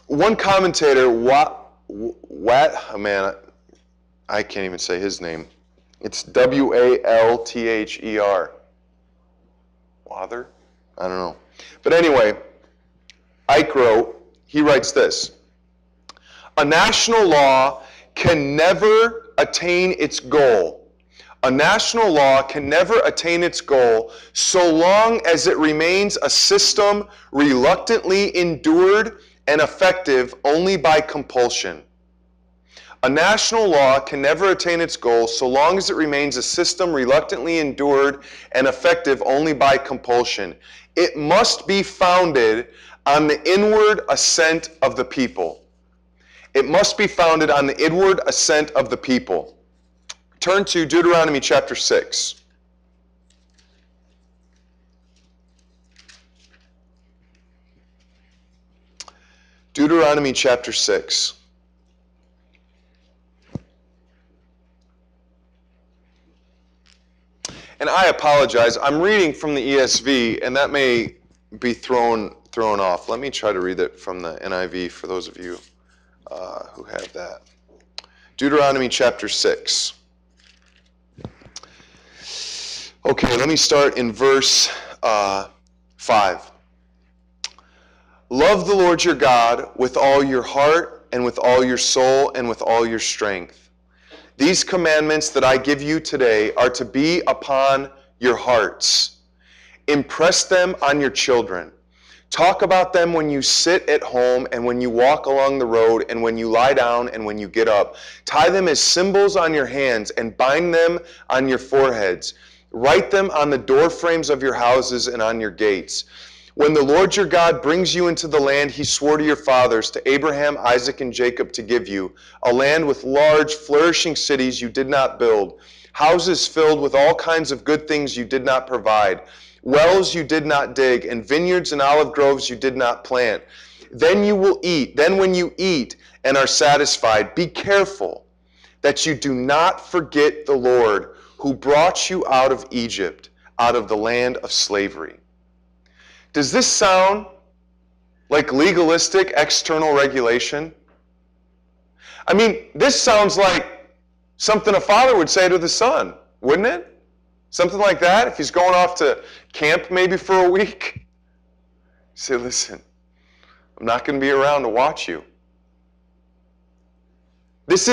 One commentator, I can't even say his name. It's Walther. Wather? I don't know. But anyway, Ike wrote, he writes this: a national law can never attain its goal. A national law can never attain its goal so long as it remains a system reluctantly endured and effective only by compulsion. A national law can never attain its goal so long as it remains a system reluctantly endured and effective only by compulsion. It must be founded on the inward assent of the people. It must be founded on the inward assent of the people. Turn to Deuteronomy chapter 6. Deuteronomy chapter 6. And I apologize, I'm reading from the ESV, and that may be thrown off. Let me try to read it from the NIV for those of you who have that. Deuteronomy chapter 6. Okay, let me start in verse 5. Love the Lord your God with all your heart and with all your soul and with all your strength. These commandments that I give you today are to be upon your hearts. Impress them on your children. Talk about them when you sit at home and when you walk along the road and when you lie down and when you get up. Tie them as symbols on your hands and bind them on your foreheads. Write them on the doorframes of your houses and on your gates. When the Lord your God brings you into the land he swore to your fathers, to Abraham, Isaac, and Jacob to give you, a land with large, flourishing cities you did not build, houses filled with all kinds of good things you did not provide, wells you did not dig, and vineyards and olive groves you did not plant. Then you will eat. Then when you eat and are satisfied, be careful that you do not forget the Lord who brought you out of Egypt, out of the land of slavery. Does this sound like legalistic external regulation? I mean, this sounds like something a father would say to the son, wouldn't it? Something like that, if he's going off to camp maybe for a week. Say, listen, I'm not going to be around to watch you. This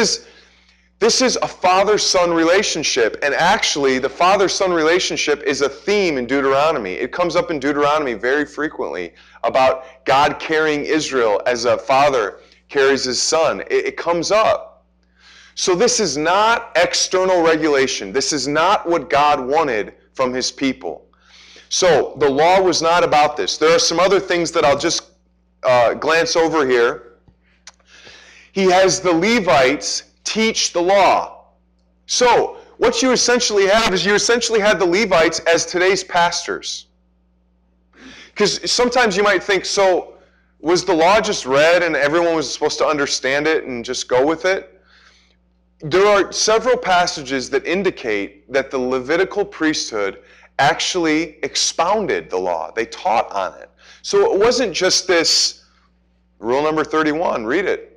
is a father-son relationship, and actually the father-son relationship is a theme in Deuteronomy. It comes up in Deuteronomy very frequently about God carrying Israel as a father carries his son. It comes up. So this is not external regulation. This is not what God wanted from his people. So the law was not about this. There are some other things that I'll just glance over here. He has the Levites teach the law. So what you essentially have is you essentially had the Levites as today's pastors. Because sometimes you might think, so was the law just read and everyone was supposed to understand it and just go with it? There are several passages that indicate that the Levitical priesthood actually expounded the law. They taught on it. So it wasn't just this rule number 31, read it.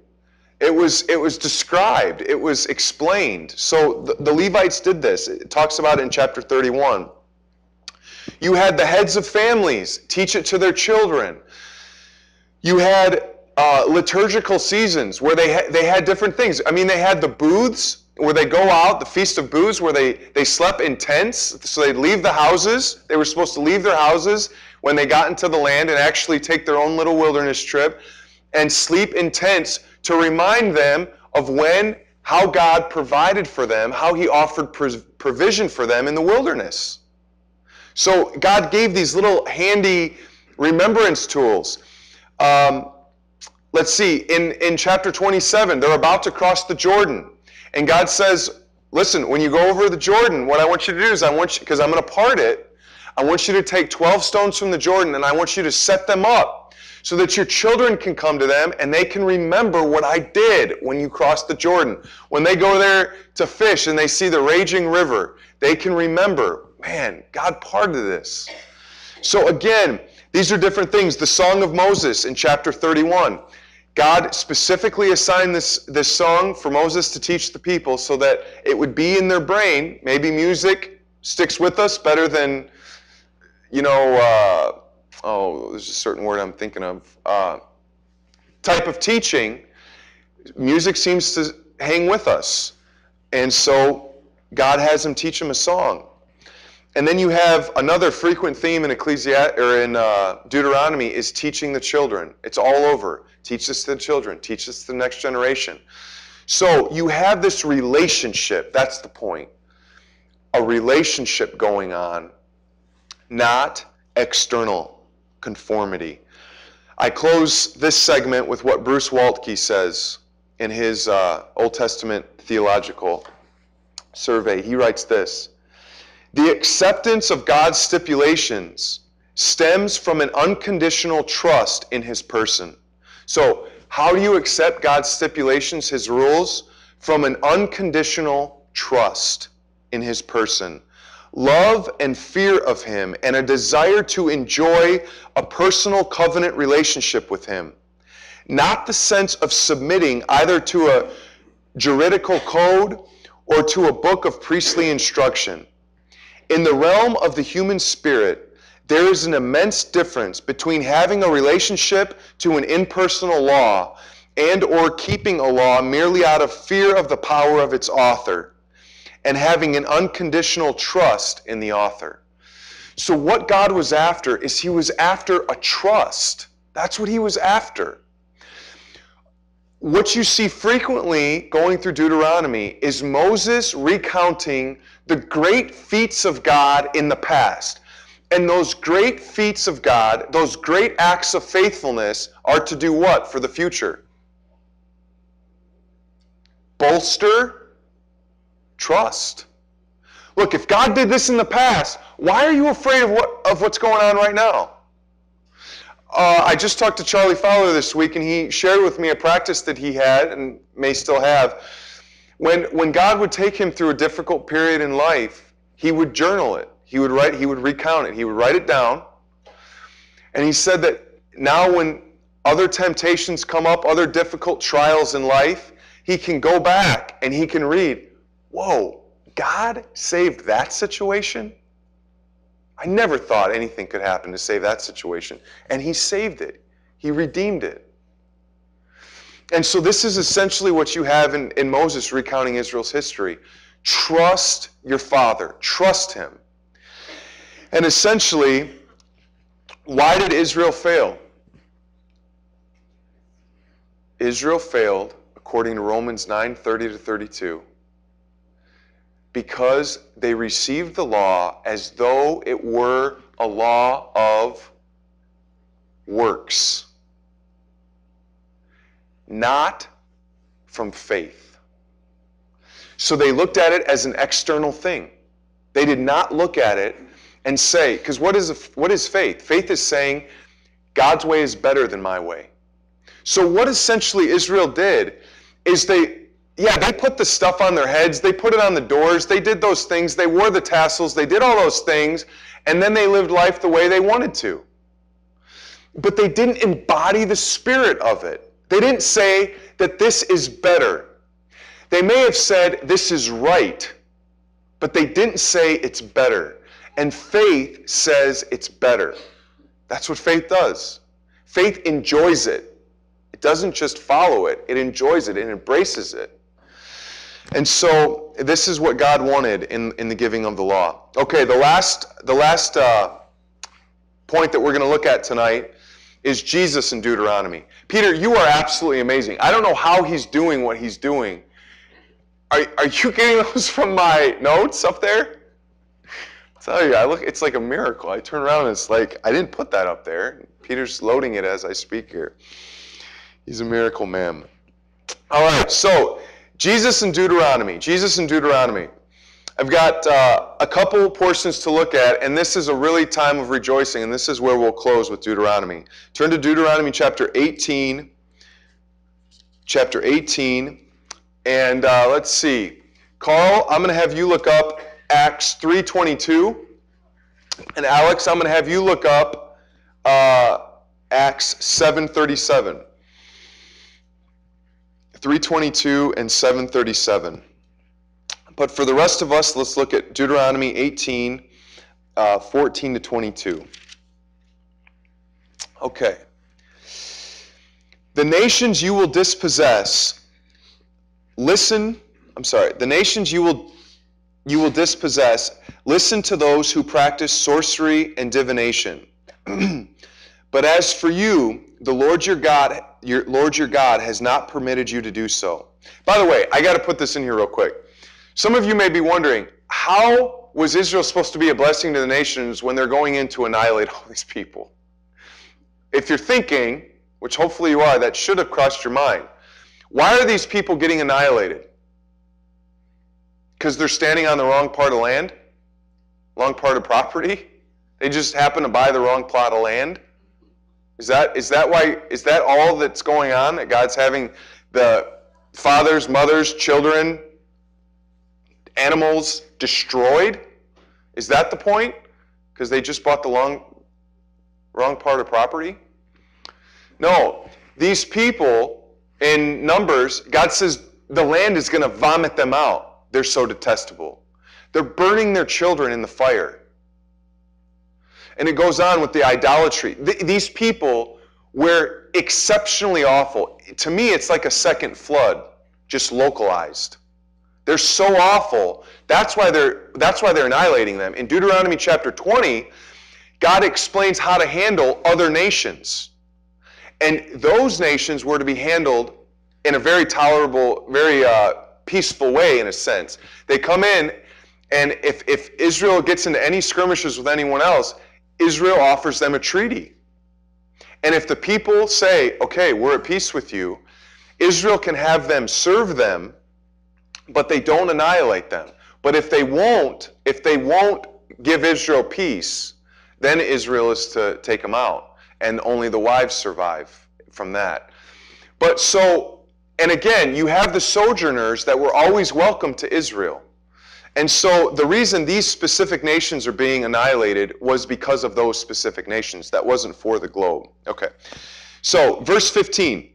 It was described. It was explained. So the Levites did this. It talks about it in chapter 31. You had the heads of families teach it to their children. You had liturgical seasons where they had different things. I mean, they had the booths where they go out, the Feast of Booths, where they slept in tents. So they'd leave the houses. They were supposed to leave their houses when they got into the land and actually take their own little wilderness trip and sleep in tents to remind them of how God provided for them, how he offered provision for them in the wilderness. So God gave these little handy remembrance tools. Let's see, in chapter 27, they're about to cross the Jordan. And God says, listen, when you go over the Jordan, what I want you to do is because I'm going to part it, I want you to take 12 stones from the Jordan and I want you to set them up so that your children can come to them and they can remember what I did when you crossed the Jordan. When they go there to fish and they see the raging river, they can remember, man, God parted this. So again, these are different things. The Song of Moses in chapter 31. God specifically assigned this song for Moses to teach the people so that it would be in their brain. Maybe music sticks with us better than, there's a certain word I'm thinking of. Type of teaching. Music seems to hang with us. And so God has him teach them a song. And then you have another frequent theme in Deuteronomy is teaching the children. It's all over. Teach this to the children. Teach this to the next generation. So you have this relationship. That's the point. A relationship going on, not external conformity. I close this segment with what Bruce Waltke says in his Old Testament theological survey. He writes this: the acceptance of God's stipulations stems from an unconditional trust in his person. So, how do you accept God's stipulations, his rules? From an unconditional trust in his person. Love and fear of him, and a desire to enjoy a personal covenant relationship with him. Not the sense of submitting either to a juridical code or to a book of priestly instruction. In the realm of the human spirit, There is an immense difference between having a relationship to an impersonal law and or keeping a law merely out of fear of the power of its author and having an unconditional trust in the author. So what God was after is he was after a trust. That's what he was after. What you see frequently going through Deuteronomy is Moses recounting the great feats of God in the past. And those great feats of God, those great acts of faithfulness are to do what for the future? Bolster trust. Look, if God did this in the past, why are you afraid of what's going on right now? I just talked to Charlie Fowler this week, and he shared with me a practice that he had and may still have. When God would take him through a difficult period in life, he would journal it. He would recount it. He would write it down. And he said that now when other temptations come up, other difficult trials in life, he can go back and he can read, whoa, God saved that situation? I never thought anything could happen to save that situation. And he saved it. He redeemed it. And so this is essentially what you have in Moses recounting Israel's history. Trust your father. Trust him. And essentially, why did Israel fail? Israel failed, according to Romans 9:30-32, because they received the law as though it were a law of works, not from faith. So they looked at it as an external thing. They did not look at it and say, because what is faith? Faith is saying, God's way is better than my way. So what essentially Israel did is they put the stuff on their heads, they put it on the doors, they did those things, they wore the tassels, they did all those things, and then they lived life the way they wanted to. But they didn't embody the spirit of it. They didn't say that this is better. They may have said this is right, but they didn't say it's better. And faith says it's better. That's what faith does. Faith enjoys it. It doesn't just follow it. It enjoys it. It embraces it. And so this is what God wanted in the giving of the law. Okay, the last point that we're going to look at tonight is Jesus in Deuteronomy. Peter, you are absolutely amazing. I don't know how he's doing what he's doing. Are you getting those from my notes up there? I tell you, it's like a miracle. I turn around and it's like, I didn't put that up there. Peter's loading it as I speak here. He's a miracle man. All right, so Jesus in Deuteronomy. Jesus in Deuteronomy. I've got a couple portions to look at, and this is a really time of rejoicing, and this is where we'll close with Deuteronomy. Turn to Deuteronomy chapter 18. Chapter 18. And let's see. Carl, I'm going to have you look up Acts 3:22. And Alex, I'm going to have you look up Acts 7:37. 3:22 and 7:37. But for the rest of us, let's look at Deuteronomy 18, 14 to 22. Okay. The nations you will dispossess, the nations you will dispossess, listen to those who practice sorcery and divination. But as for you, the Lord your God has not permitted you to do so. By the way, I got to put this in here real quick. Some of you may be wondering, how was Israel supposed to be a blessing to the nations when they're going in to annihilate all these people? If you're thinking, which hopefully you are, that should have crossed your mind. Why are these people getting annihilated? Because they're standing on the wrong part of land? Wrong part of property? They just happen to buy the wrong plot of land? Is that all that's going on? That God's having the fathers, mothers, children, animals destroyed? Is that the point? Because they just bought the wrong part of property? No. These people, in Numbers, God says the land is going to vomit them out. They're so detestable. They're burning their children in the fire. And it goes on with the idolatry. These people were exceptionally awful. To me, it's like a second flood, just localized. They're so awful. That's why they're annihilating them. In Deuteronomy chapter 20, God explains how to handle other nations. And those nations were to be handled in a very tolerable, very peaceful way, in a sense. They come in, and if Israel gets into any skirmishes with anyone else, Israel offers them a treaty. And if the people say, okay, we're at peace with you, Israel can have them serve them, but they don't annihilate them. But if they won't give Israel peace, then Israel is to take them out. And only the wives survive from that. But so, and again, you have the sojourners that were always welcome to Israel. And so the reason these specific nations are being annihilated was because of those specific nations. That wasn't for the globe. Okay. So, verse 15.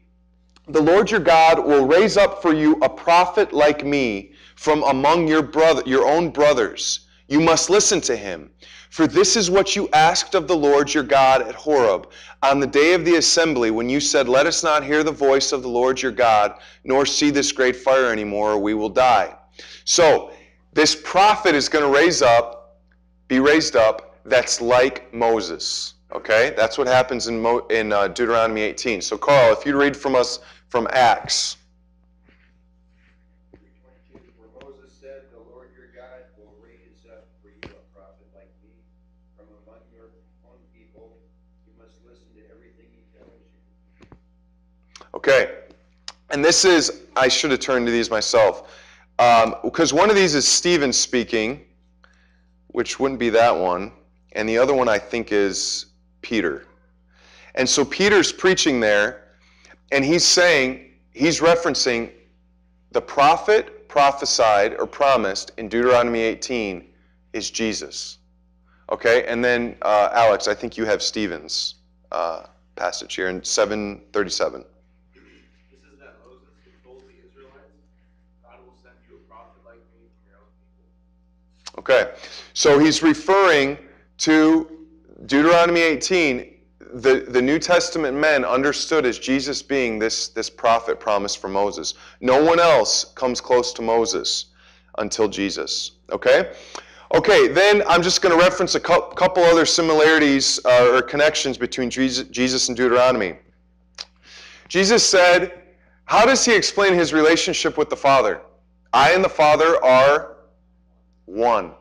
The Lord your God will raise up for you a prophet like me from among your own brothers. You must listen to him. For this is what you asked of the Lord your God at Horeb on the day of the assembly, when you said, let us not hear the voice of the Lord your God, nor see this great fire anymore, or we will die. So, this prophet is going to be raised up, that's like Moses. Okay? That's what happens in Deuteronomy 18. So, Carl, if you read from us from Acts. 3:22, where Moses said, the Lord your God will raise up for you a prophet like me from among your own people. You must listen to everything he tells you. Okay. And this is, I should have turned to these myself. Because one of these is Stephen speaking, which wouldn't be that one. And the other one I think is Peter. And so Peter's preaching there, and he's referencing the prophet prophesied or promised in Deuteronomy 18 is Jesus. Okay, and then Alex, I think you have Stephen's passage here in 7:37. This is that Moses who told the Israelites, God will send you a prophet like me from your own people. Okay, so he's referring to Deuteronomy 18. The New Testament men understood as Jesus being this prophet promised for Moses. No one else comes close to Moses until Jesus. Okay? Okay, then I'm just going to reference a couple other similarities or connections between Jesus and Deuteronomy. Jesus said, how does he explain his relationship with the Father? I and the Father are one.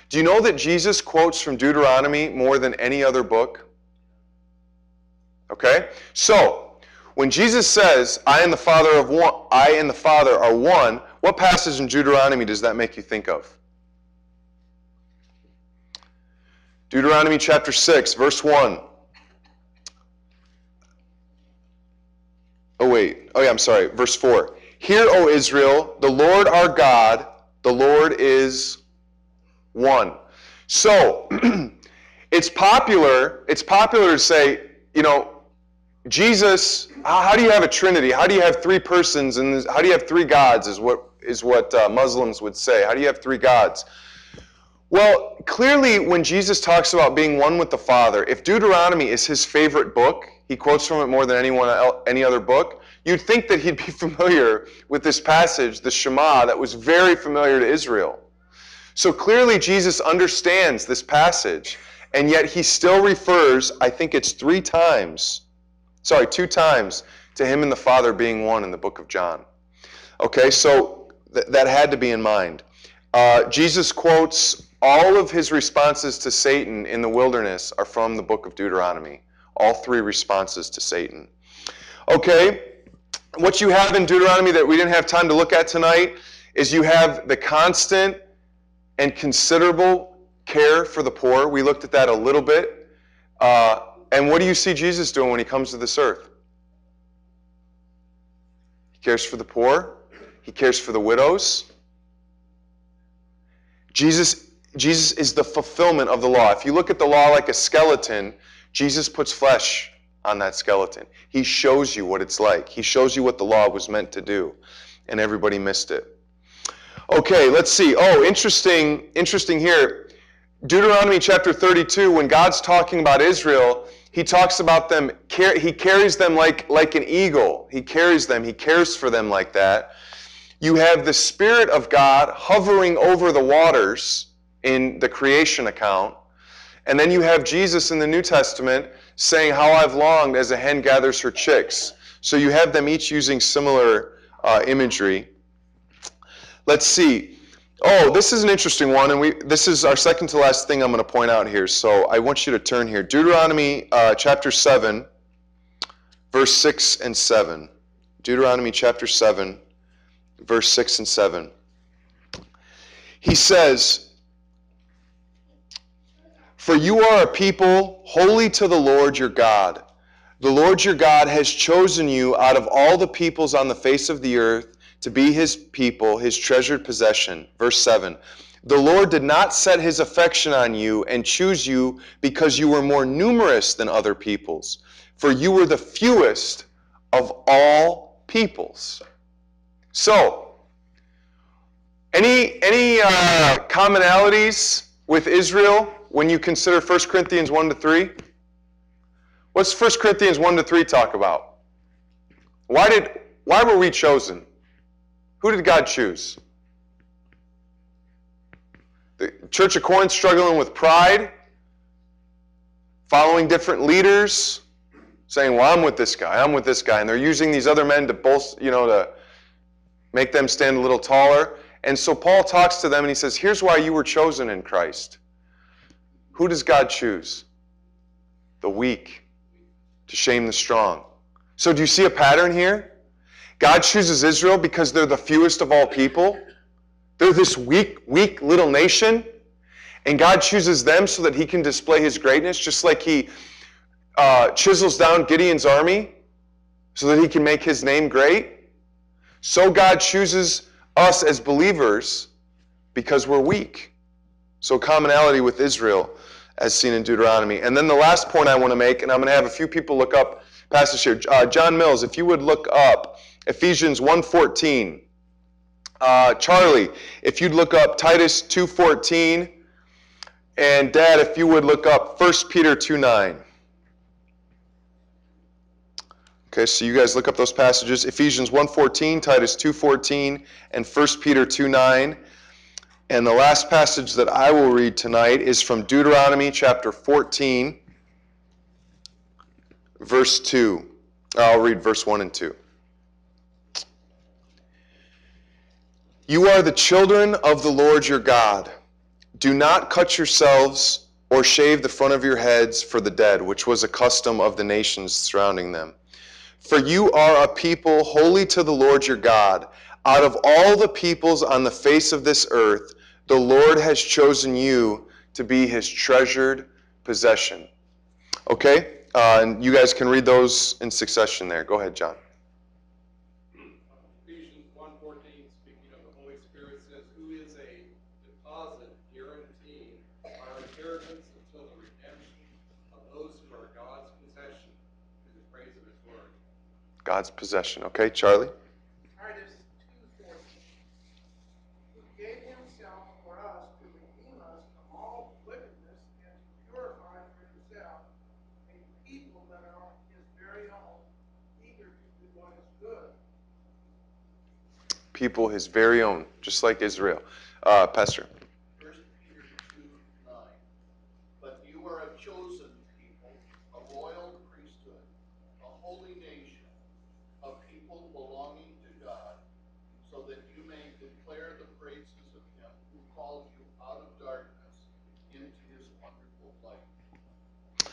Do you know that Jesus quotes from Deuteronomy more than any other book? Okay? So, when Jesus says, I and the Father are one, what passage in Deuteronomy does that make you think of? Deuteronomy chapter 6, verse 1. Verse 4. Hear, O Israel, the Lord our God, the Lord is one. So, it's popular to say, Jesus, how do you have a Trinity? How do you have three persons, and how do you have three gods is what Muslims would say. How do you have three gods? Well, clearly when Jesus talks about being one with the Father, if Deuteronomy is his favorite book, he quotes from it more than any other book, you'd think that he'd be familiar with this passage, the Shema, that was very familiar to Israel. So clearly Jesus understands this passage, and yet he still refers, I think it's two times, to him and the Father being one in the book of John. Okay, so that had to be in mind. Jesus quotes all of his responses to Satan in the wilderness are from the book of Deuteronomy. All three responses to Satan. Okay, what you have in Deuteronomy that we didn't have time to look at tonight is you have the constant and considerable care for the poor. We looked at that a little bit. And what do you see Jesus doing when he comes to this earth? He cares for the poor. He cares for the widows. Jesus is the fulfillment of the law. If you look at the law like a skeleton, Jesus puts flesh on that skeleton. He shows you what it's like. He shows you what the law was meant to do. And everybody missed it. Okay, let's see. Oh, interesting here. Deuteronomy chapter 32, when God's talking about Israel, he talks about them, he carries them like an eagle. He carries them, he cares for them like that. You have the Spirit of God hovering over the waters in the creation account. And then you have Jesus in the New Testament saying, how I've longed as a hen gathers her chicks. So you have them each using similar imagery. Let's see. Oh, this is an interesting one, and this is our second to last thing I'm going to point out here. So I want you to turn here. Deuteronomy chapter 7, verse 6 and 7. Deuteronomy chapter 7, verse 6 and 7. He says, for you are a people holy to the Lord your God. The Lord your God has chosen you out of all the peoples on the face of the earth to be his people, his treasured possession. Verse 7. The Lord did not set his affection on you and choose you because you were more numerous than other peoples, for you were the fewest of all peoples. So, any commonalities with Israel when you consider 1 Corinthians 1-3? What's 1 Corinthians 1-3 talk about? Why were we chosen? Who did God choose? The Church of Corinth struggling with pride, following different leaders, saying, well, I'm with this guy, and they're using these other men to to make them stand a little taller. And so Paul talks to them and he says, here's why you were chosen in Christ. Who does God choose? The weak, to shame the strong. So do you see a pattern here? God chooses Israel because they're the fewest of all people. They're this weak little nation. And God chooses them so that he can display his greatness, just like he chisels down Gideon's army so that he can make his name great. So God chooses us as believers because we're weak. So commonality with Israel as seen in Deuteronomy. And then the last point I want to make, and I'm going to have a few people look up passage here. John Mills, if you would look up Ephesians 1:14. Charlie, if you'd look up Titus 2:14. And Dad, if you would look up 1 Peter 2:9. Okay, so you guys look up those passages. Ephesians 1:14, Titus 2:14, and 1 Peter 2:9. And the last passage that I will read tonight is from Deuteronomy chapter 14, verse 2. I'll read verse 1 and 2. You are the children of the Lord your God. Do not cut yourselves or shave the front of your heads for the dead, which was a custom of the nations surrounding them. For you are a people holy to the Lord your God. Out of all the peoples on the face of this earth, the Lord has chosen you to be his treasured possession. Okay? And you guys can read those in succession there. Go ahead, John. Ephesians 1:14, speaking of the Holy Spirit, says, who is a deposit guaranteeing our inheritance until the redemption of those who are God's possession to the praise of his word. God's possession. Okay, Charlie? Titus 2:14, who gave himself for us to redeem us from all wickedness and to purify for himself a people that are his very own, eager to do what is good. People his very own, just like Israel. Pastor. 1 Peter 2:9. But you are a chosen people, a royal priesthood, a holy nation, a people belonging to God, so that you may declare the praises of him who called you out of darkness into his wonderful light.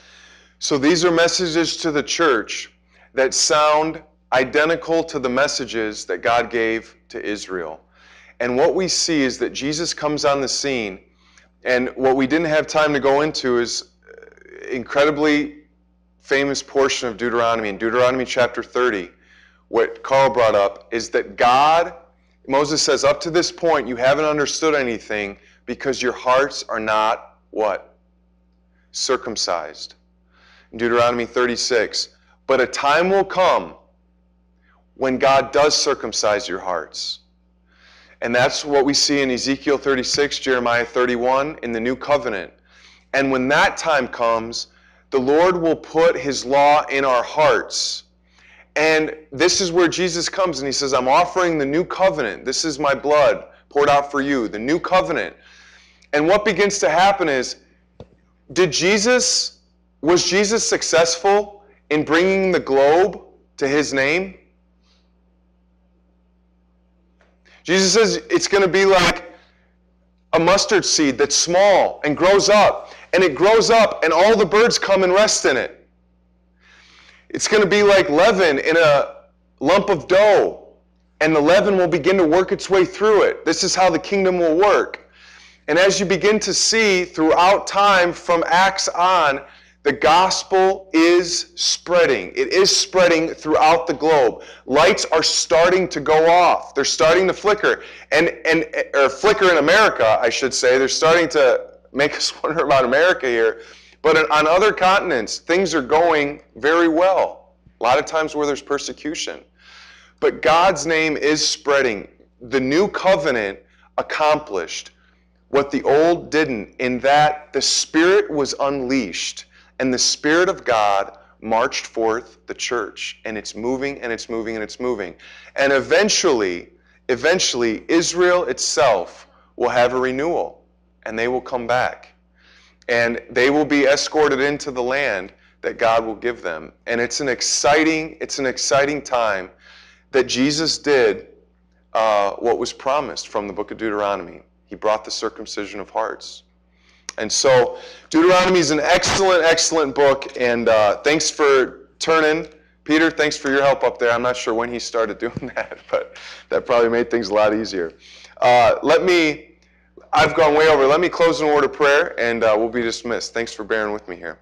So these are messages to the church that sound identical to the messages that God gave to Israel. And what we see is that Jesus comes on the scene, and what we didn't have time to go into is incredibly famous portion of Deuteronomy. In Deuteronomy chapter 30, what Carl brought up is that God, Moses says, up to this point you haven't understood anything because your hearts are not what? Circumcised. In Deuteronomy 36, but a time will come when God does circumcise your hearts. And that's what we see in Ezekiel 36, Jeremiah 31, in the new covenant. And when that time comes, the Lord will put his law in our hearts. And this is where Jesus comes and he says, I'm offering the new covenant. This is my blood poured out for you, the new covenant. And what begins to happen is, was Jesus successful in bringing the globe to his name? Jesus says it's going to be like a mustard seed that's small and grows up. And it grows up and all the birds come and rest in it. It's going to be like leaven in a lump of dough. And the leaven will begin to work its way through it. This is how the kingdom will work. And as you begin to see throughout time from Acts on, the gospel is spreading. It is spreading throughout the globe. Lights are starting to go off. They're starting to flicker. Or flicker in America, I should say. They're starting to make us wonder about America here. But on other continents, things are going very well. A lot of times where there's persecution. But God's name is spreading. The new covenant accomplished what the old didn't, in that the Spirit was unleashed. And the Spirit of God marched forth the church. And it's moving, and it's moving, and it's moving. And eventually, Israel itself will have a renewal. And they will come back. And they will be escorted into the land that God will give them. And it's an exciting time that Jesus did what was promised from the book of Deuteronomy. He brought the circumcision of hearts. And so Deuteronomy is an excellent, excellent book. And thanks for turning. Peter, thanks for your help up there. I'm not sure when he started doing that, but that probably made things a lot easier. I've gone way over. Let me close in a word of prayer, and we'll be dismissed. Thanks for bearing with me here.